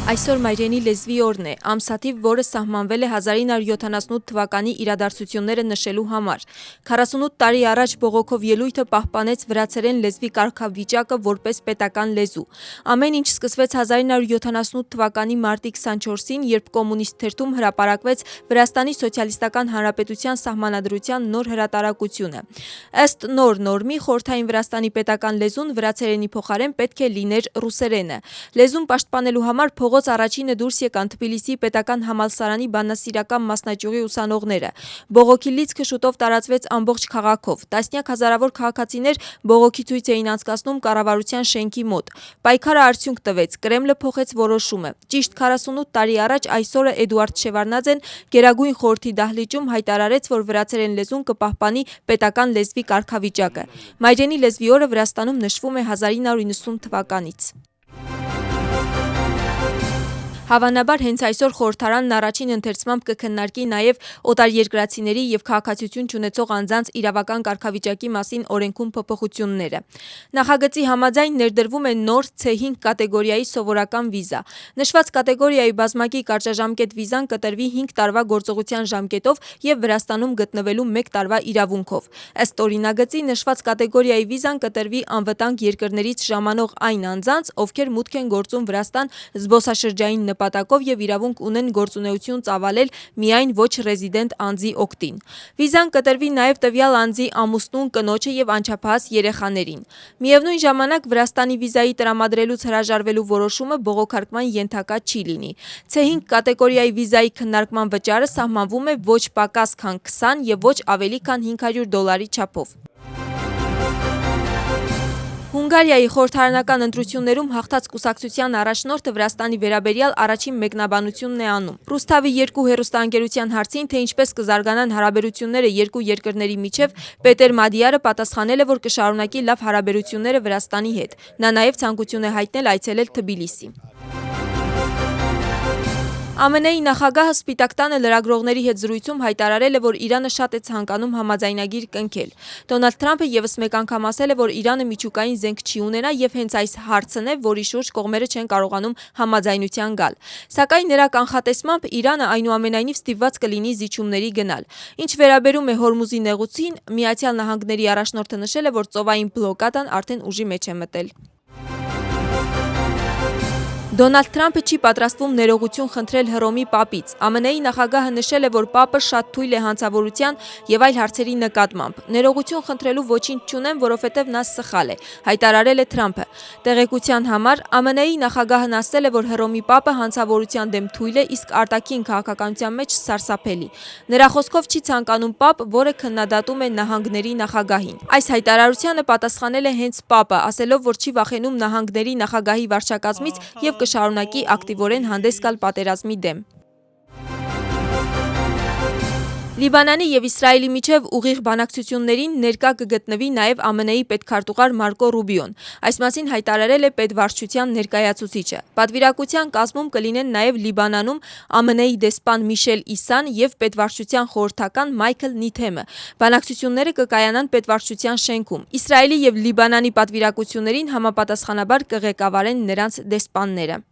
Այսօր Մայրենի լեզվի օրն է, ամսաթիվ, որը սահմանվել է 1978 թվականի իրադարձությունները նշելու համար։ 48 տարի առաջ բողոքով ելույթը պահպանեց վրացերեն լեզվի կարգավիճակը որպես պետական լեզու։ Ամեն ինչ սկսվեց 1978 թվականի մարտի 24-ին, երբ կոմունիստ թերթում հրապարակվեց Վրաստանի Սոցիալիստական Հանրապետության սահմանադրության նոր հրատարակությունը։ Ըստ նոր նորմի, խորհրդային Վրաստանի պետական լեզուն վրացերենի փոխարեն պետք է լիներ ռուսերենը։ Լեզուն պաշտպանելու համար փողոց առաջինը դուրս եկան Թբիլիսիի պետական համալսարանի բանասիրական մասնաճյուղի ուսանողները։ Բողոքի լիցքը շուտով տարածվեց ամբողջ քաղաքով։ Տասնյակ հազարավոր քաղաքացիներ բողոքի ցույց էին անցկացնում կառավարության շենքի մոտ։ Պայքարը արդյունք տվեց, Կրեմլը փոխեց որոշումը։ Ճիշտ 48 տարի առաջ այսօրը Էդուարդ Շևարդնաձեն Գերագույն խորհրդի դահլիճում հայտարարեց, որ վրացերեն լեզուն կպահպանի պետական լեզվի կարգավիճակը։ Մայրենի լեզվի օրը Վրաստանում նշվում է 1990 թվականից։ Հավանաբար հենց այսօր խորհրդարանն առաջին ընթերցմամբ կքննարկի նաև օտարերկրացիների և քաղաքացիություն չունեցող անձանց իրավական կարգավիճակի մասին օրենքում փոփոխությունները։ Նախագծի համաձայն ներդրվում է նոր C5 կատեգորիայի սովորական վիզա։ Նշված կատեգորիայի բազմակի կարճաժամկետ վիզան կտրվի 5 տարվա գործողության ժամկետով և Վրաստանում գտնվելու 1 տարվա իրավունքով։ Ըստ օրինագծի, նշված կատեգորիայի վիզան կտրվի անվտանգ երկրներից ժամանող այն անձանց, ովքեր մուտք են գործում Վրաստան զբոսաշրջային նպատակով և իրավունք ունեն գործունեություն ծավալել միայն ոչ ռեզիդենտ անձի օգտին։ Վիզան կտրվի նաև տվյալ անձի ամուսնուն, կնոջը և անչափահաս երեխաներին։ Միևնույն ժամանակ Վրաստանի վիզայի տրամադրելուց հրաժարվելու որոշումը բողոքարկման ենթակա չի լինի։ C5 կատեգորիայի վիզայի քննարկման վճարը սահմանվում է ոչ պակաս քան 20 և ոչ ավելի քան $500 չափով։ Հունգարիայի խորհրդարանական ընտրություններում հաղթած կուսակցության առաջնորդը Վրաստանի վերաբերյալ առաջին մեկնաբանությունն է անում։ Ռուսթավի 2 հեռուստաընկերության հարցին, թե ինչպես կզարգանան հարաբերությունները երկու երկրների միջև, Պետեր Մադիարը պատասխանել է, որ կշարունակի լավ հարաբերությունները Վրաստանի հետ։ Նա նաև ցանկություն է հայտնել այցելել Թբիլիսի։ ԱՄՆ-ի նախագահը Սպիտակ տանը լրագրողների հետ զրույցում հայտարարել է, որ Իրանը շատ է ցանկանում համաձայնագիր կնքել։ Դոնալդ Թրամփը ևս մեկ անգամ ասել է, որ Իրանը միջուկային զենք չի ունենա և հենց այս հարցն է, որի շուրջ կողմերը չեն կարողանում համաձայնության գալ։ Սակայն նրա կանխատեսմամբ Իրանը այնուամենայնիվ ստիպված կլինի զիջումների գնալ։ Ինչ վերաբերում է Հորմուզի նեղուցին, Միացյալ Նահանգների առաջնորդը նշել է, որ ծովային բլոկադան արդեն ուժի մեջ է մտել։ Դոնալդ Թրամփը չի պատրաստվում ներողություն խնդրել Հռոմի պապից։ ԱՄՆ-ի նախագահը նշել է, որ պապը շատ թույլ է հանցավորության և այլ հարցերի նկատմամբ։ Ներողություն խնդրելու ոչինչ չունեմ, որովհետև նա սխալ է, հայտարարել է Թրամփը։ Տեղեկության համար, ԱՄՆ-ի նախագահն ասել է, որ Հռոմի պապը հանցավորության դեմ թույլ է, իսկ արտաքին քաղաքականության մեջ սարսափելի։ Նրա խոսքով չի ցանկանում պապ, որը քննադատում է նահանգների նախագահին։ Այս հայտարարությանը պատասխանել է հենց պապը, ասելով, որ չի վախենում նահանգների նախագահի վարչակազմից և կշարունակի ակտիվորեն հանդես գալ պատերազմի դեմ։ Լիբանանի և Իսրայելի միջև ուղիղ բանակցություններին ներկա կգտնվի նաև ԱՄՆ-ի պետքարտուղար Մարկո Ռուբիոն։ Այս մասին հայտարարել է պետվարչության ներկայացուցիչը։ Պատվիրակության կազմում կլինեն նաև Լիբանանում ԱՄՆ-ի դեսպան Միշել Իսան և պետվարչության խորհրդական Մայքլ Նիթեմը։ Բանակցությունները կկայանան պետվարչության շենքում։ Իսրայելի և Լիբանանի պատվիրակություններին համապատասխանաբար կղեկավարեն նրանց դեսպանները։